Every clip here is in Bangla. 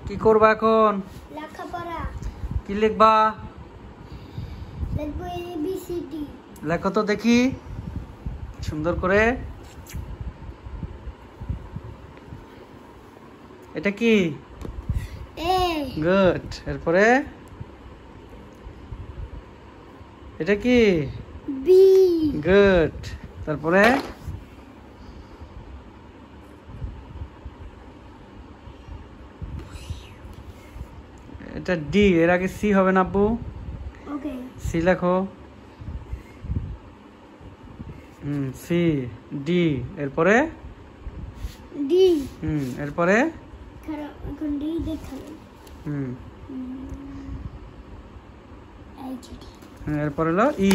কি করবা এখন? লেখাপড়া। কি লিখবা? লিখবো ABCD। লেখো তো দেখি সুন্দর করে। এটা কি? A। গুড। এরপরে এটা কি? B। গুড। তারপরে এটা ডি। এর আগে সি হবে না আব্বু? ওকে। সি লেখো। C D. এরপরে D। এরপরে এখন D দেখালো। এরপরে হলো ই।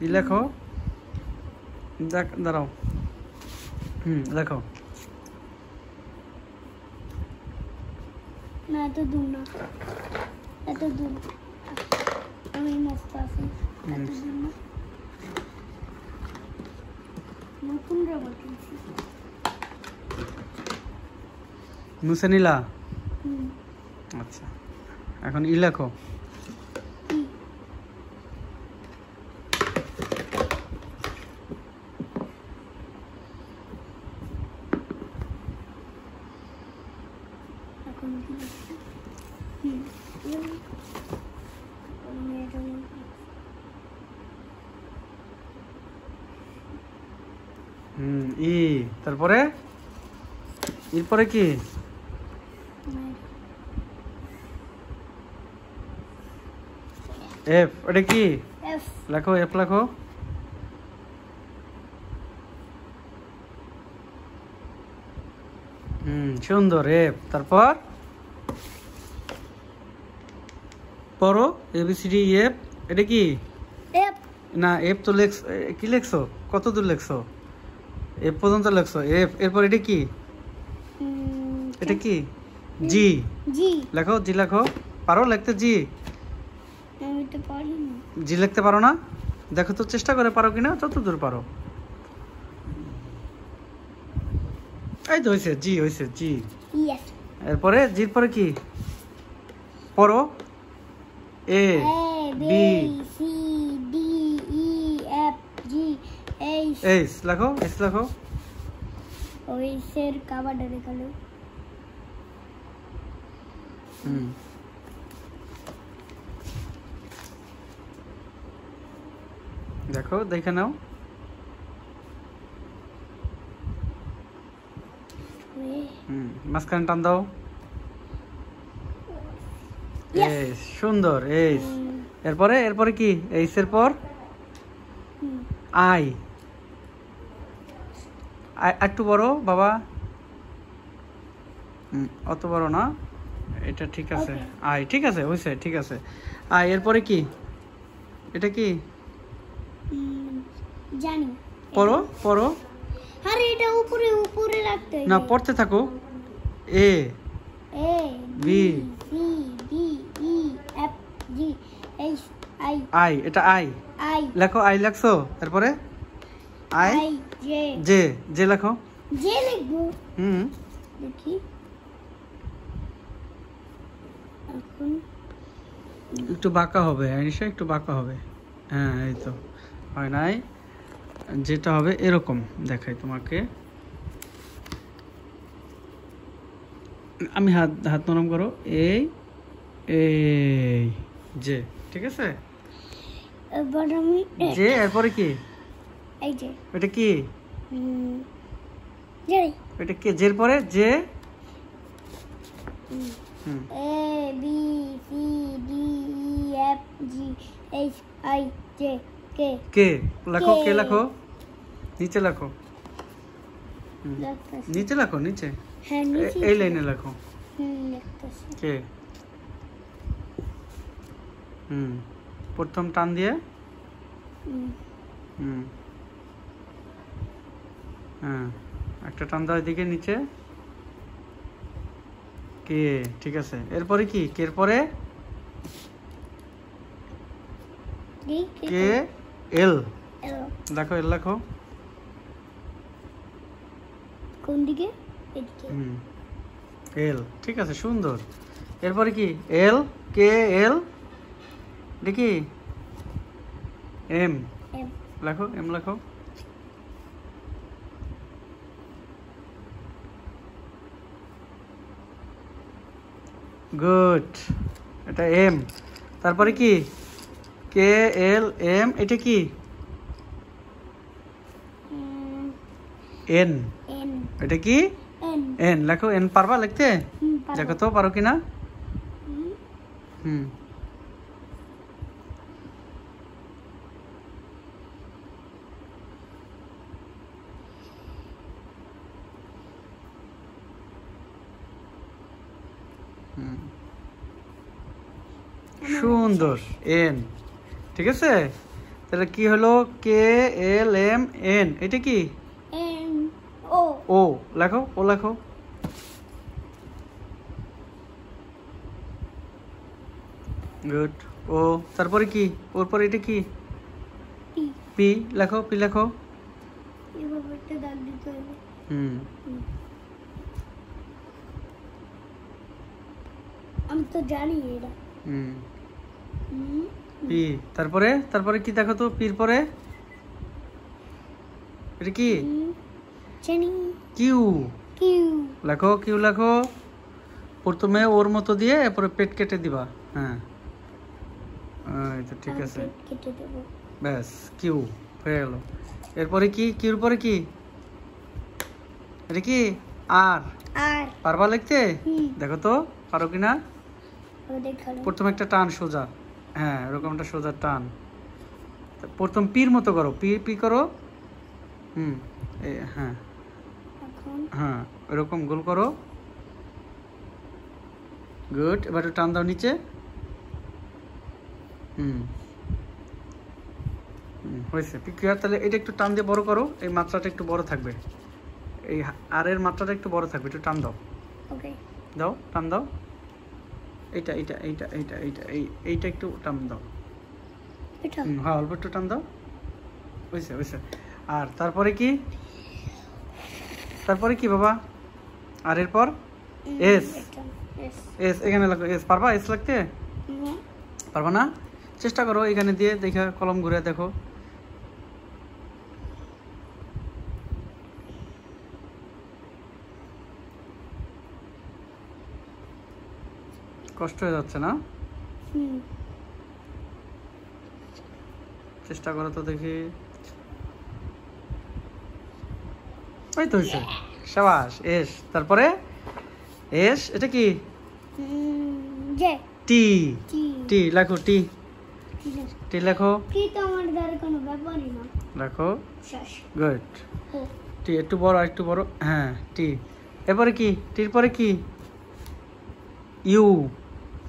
ই লেখো। দাঁড়াও। লেখো। না এত দূর না, এত দূর আমি মস্ত আছি। এত দূর না, নতুন রবার কিনছি। মুছে নিলা? আচ্ছা, এখন ই লেখো। এখন ই। তারপরে এরপরে কি? এফ। ওটা কি? F। লেখো, এফ লেখো। সুন্দর, এফ। তারপর পড়ো ABCD এফ। এটা কি? F। না, এফ তো লেখছ। কি লেখছো? কত দূর লেখছো? এফ পর্যন্ত লেখছো। এফ। এরপর এটা কি? এটা কি? জি। জি। লেখো, জি লেখো। পারো লিখতে? জি। আমি তো পারি না। জি লিখতে পারো না? দেখো তো চেষ্টা করে পারো কিনা, যত দূর পারো। এই তো হয়েছে, জি হয়েছে, জি। Yes। এরপরে জির পরে কি? পড়ো। A B C D E F G H। H লেখো, এইচ লেখো। ওই সের কাবাডা দেখালো। দেখো, দেখে নাও। মাঝখানে টান দাও। এইচ। সুন্দর, এইচ। এরপরে এরপরে কি? এইচ এর পর আই। একটু বড় বাবা। অত বড় না, এটা ঠিক আছে। আই ঠিক আছে, হয়েছে, ঠিক আছে। আই। এরপরে কি? এটা কি? জানি। পড়ো, পড়ো। আরে এটা উপরে উপরে রাখতে না, পড়তে থাকো। A A B B C D E F G H I। I. এটা আই। I লেখো, আই লেখছো। তারপরে I. I J। J. J লেখো। জে লিখবো। দেখি এখন একটু বাঁকা হবে, আইনিশা, একটু বাঁকা হবে। হ্যাঁ, এই তো হয় নাই। যেটা হবে এরকম দেখাই তোমাকে। আমি হাত হাত নরম করো। এই এই জে। ঠিক আছে। এবার আমি জে। এরপরে কি? এই যে এটা কি? জানি। এটা কি? জের পরে J. A B C D E F G H I J K। কে লেখো, কে লেখো। নিচে লেখো, নিচে লেখো, নিচে। হ্যাঁ নিচে। এই লাইনে লেখো। লিখতেছি। কে। প্রথম টান দিয়ে। হ্যাঁ, একটা টান দাও এদিকে নিচে। কে। ঠিক আছে। এরপরে কি? কের পরে কে এল। দেখো, এল লেখো। কোন দিকে? এদিকে হুম এল, ঠিক আছে, সুন্দর। এরপরে কি? এল, কে এল, এটা কি? এম, এম লেখো, এম লেখো। গুড, এটা এম। তারপরে কি? কে এল এম, এটা কি? এন, এন এটা কি? এন এন লেখো। এন পারবা লিখতে? দেখো তো পারো কিনা। হুম হুম, সুন্দর, এন, ঠিক আছে। তাহলে কি হলো? কে এল এম এন, এটা কি? এন ও ও লেখো, ও লেখো। গুড, ও। তারপরে কি? ওর পরে এটা কি? পি পি লেখো, পি লেখো। এভাবে একটা দাগ দিতে হবে। হুম আমি তো জানি এটা হুম পি। তারপরে, তারপরে কি দেখো তো? পির পরে এটা কি? জানি কিউ কিউ লেখো, কিউ লেখো। প্রথমে ওর মতো দিয়ে এরপরে পেট কেটে দিবা। হ্যাঁ, এই তো ঠিক আছে। কেটে দেবো। ব্যাস, কিউ হয়ে গেল। এরপরে কি? কিউর পরে কি? এটা কি? আর। আর পারবা লিখতে? দেখো তো পারো কিনা। দেখালো প্রথমে একটা টান সোজা, হ্যাঁ এরকম একটা সোজা টান। প্রথম পির মতো করো, পি পি করো। হুম হ্যাঁ এখন হ্যাঁ, এরকম গোল করো। গুড, এবার একটু টান দাও নিচে। হুম হয়েছে পিকিয়ার। তাহলে এটা একটু টান দিয়ে বড় করো, এই মাত্রাটা একটু বড় থাকবে, এই আর এর মাত্রাটা একটু বড় থাকবে, একটু টান দাও। ওকে দাও, টান দাও। এইটা এইটা এইটা এইটা এইটা এইটা একটু টান দাও। এটা হ্যাঁ, অল্প একটু টান দাও। হয়েছে হয়েছে। আর তারপরে কি? তারপরে কি বাবা? আর এরপর এস। এস এস এখানে লাগবে। এস পারবা? এস লাগতে পারবা না? চেষ্টা করো এখানে দিয়ে, দেখো কলম ঘুরে দেখো। কষ্ট হয়ে যাচ্ছে না? চেষ্টা করো তো দেখি। ওই তো হয়েছে, সাবাস। এস, তারপরে এস, এটা কি? জে টি, টি টি লেখো, টি, ঠিক আছে টি লেখো, টি তো আমার দ্বারা কোনো ব্যাপারই না লেখো। শেষ গুড, ও টি একটু বড়, একটু বড়, হ্যাঁ টি। এরপরে কি? টির পরে কি? ইউ,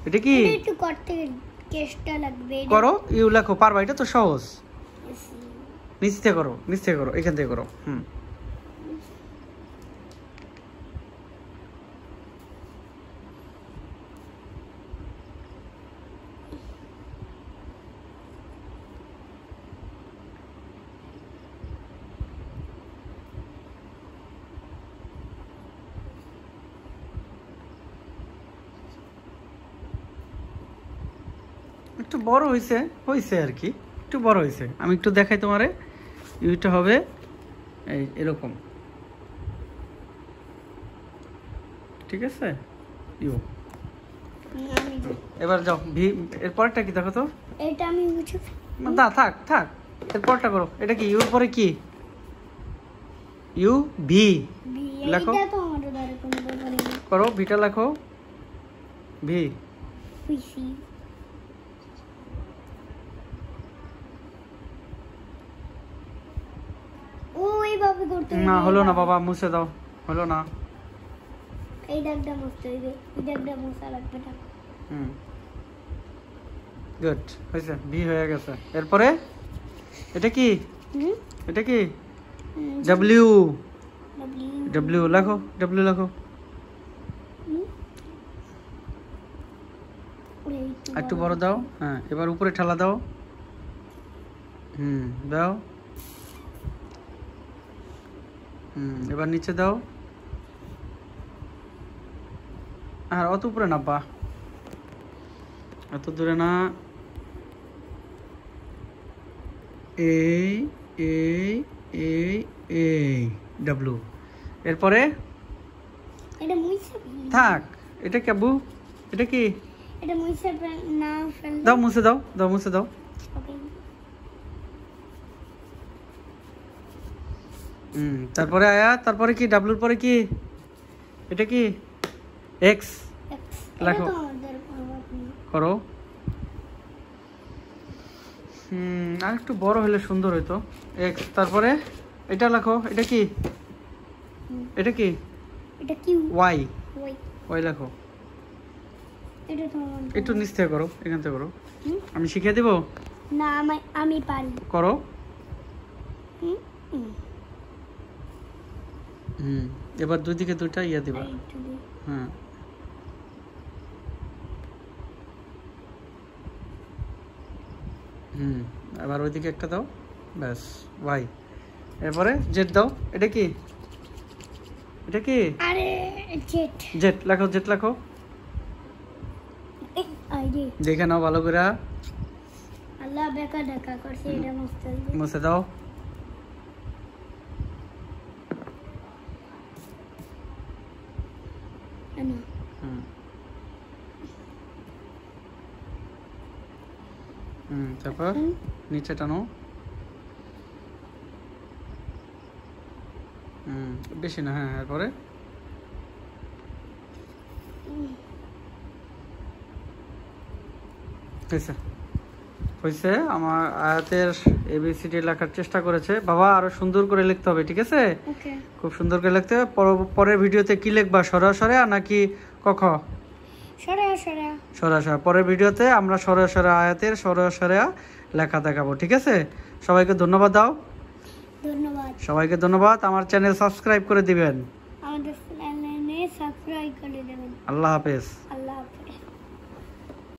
এটা কি? এটা একটু করতে চেষ্টা লাগবে করো, ইউ লেখো। পারবা? এটা তো সহজ। এস নিচ থেকে করো, নিচ থেকে করো, এখান থেকে করো। হুম একটু বড় হয়েছে, হয়েছে আর কি, একটু বড় হয়েছে। আমি একটু দেখাই তোমারে। ইউটা হবে এই এরকম, ঠিক আছে। ইউ। আমি এবার যাও ভি। এর পরেরটা কি দেখো তো? এটা আমি বুঝি না থাক থাক, এর পরটা করো। এটা কি? ইউর পরে কি? ইউ ভি লেখো, এটা তো আমার দ্বারা কোনো ব্যাপারই না করো ভিটা লেখো। ভি, খুশি ও এইভাবে করতে না হবে, হলো না এইভাবে। বাবা, মুছে দাও, হলো না। এই দাগটা মুছতে হবে, এই দাগটা মোছা লাগবে না হুম গুড, হয়েছে, ভি হয়ে গেছে। এরপরে এটা কি? হুম এটা কি? ডাব্লিউ, ডব্লিউ ডাব্লিউ লেখো, ডাব্লিউ লেখো। একটু বড় দাও, হ্যাঁ এবার উপরে ঠেলা দাও। দাও। এবার নিচে দাও। আর অত উপরে না বা, এত দূরে না। এই এই এই এই ডাব্লু। এরপরে এটা মুইসা ফেলি। থাক। এটা কি আব্বু? এটা কি? এটা মুইসা না ফেললে দাও, মুছে দাও, দাও মুছে দাও। ওকে। তারপরে আয়া, তারপরে কি ডাব্লুর পরে কি? এটা কি? এক্স লেখো, এটা তো আমাদের প্রভাব নেই। করো। আর একটু বড় হলে সুন্দর হইতো। এক্স, তারপরে এটা লেখো। এটা কি? এটা কি? এটা কি? ওয়াই। ওই ওয়াই লেখো। এটা তো আমাদের একটু নিচ থেকে করো, এখান থেকে করো। হুম? আমি শিখিয়ে দিব, না আমি পারি। করো। হুম? এবার দুই দিকে দুইটা ইয়া দিবা। আর একটু দিই। হ্যাঁ, এবার ওইদিকে একটা দাও, ব্যাস। ওয়াই। এরপরে জেড দাও। এটা কি? এটা কি? আরে জেট জেড লেখো, জেড লেখো। আইডি দেখে নাও ভালো করে, আল্লাহ বেকা ঢাকা করছে, এটা মুছতে হবে। মুছে দাও। না তারপর নিচে টানো। বেশি না, হ্যাঁ। এরপরে হয়েছে, হয়েছে। আমার আয়াতের এবিসিডি লেখার চেষ্টা করেছে বাবা, আরো সুন্দর করে লিখতে হবে, ঠিক আছে? ওকে। খুব সুন্দর করে লিখতে হবে। পরের ভিডিওতে কি লিখবা, সরাসরি নাকি কখ? সরা সরাসরি। পরের ভিডিওতে আমরা সরাসরি আয়াতের সরাসরি লেখা দেখাবো, ঠিক আছে? সবাইকে ধন্যবাদ দাও। ধন্যবাদ। সবাইকে ধন্যবাদ। আমার চ্যানেল সাবস্ক্রাইব করে দিবেন। আমাদের চ্যানেলে সাবস্ক্রাইব করে দেবেন। আল্লাহ হাফেজ। আল্লাহ হাফেজ।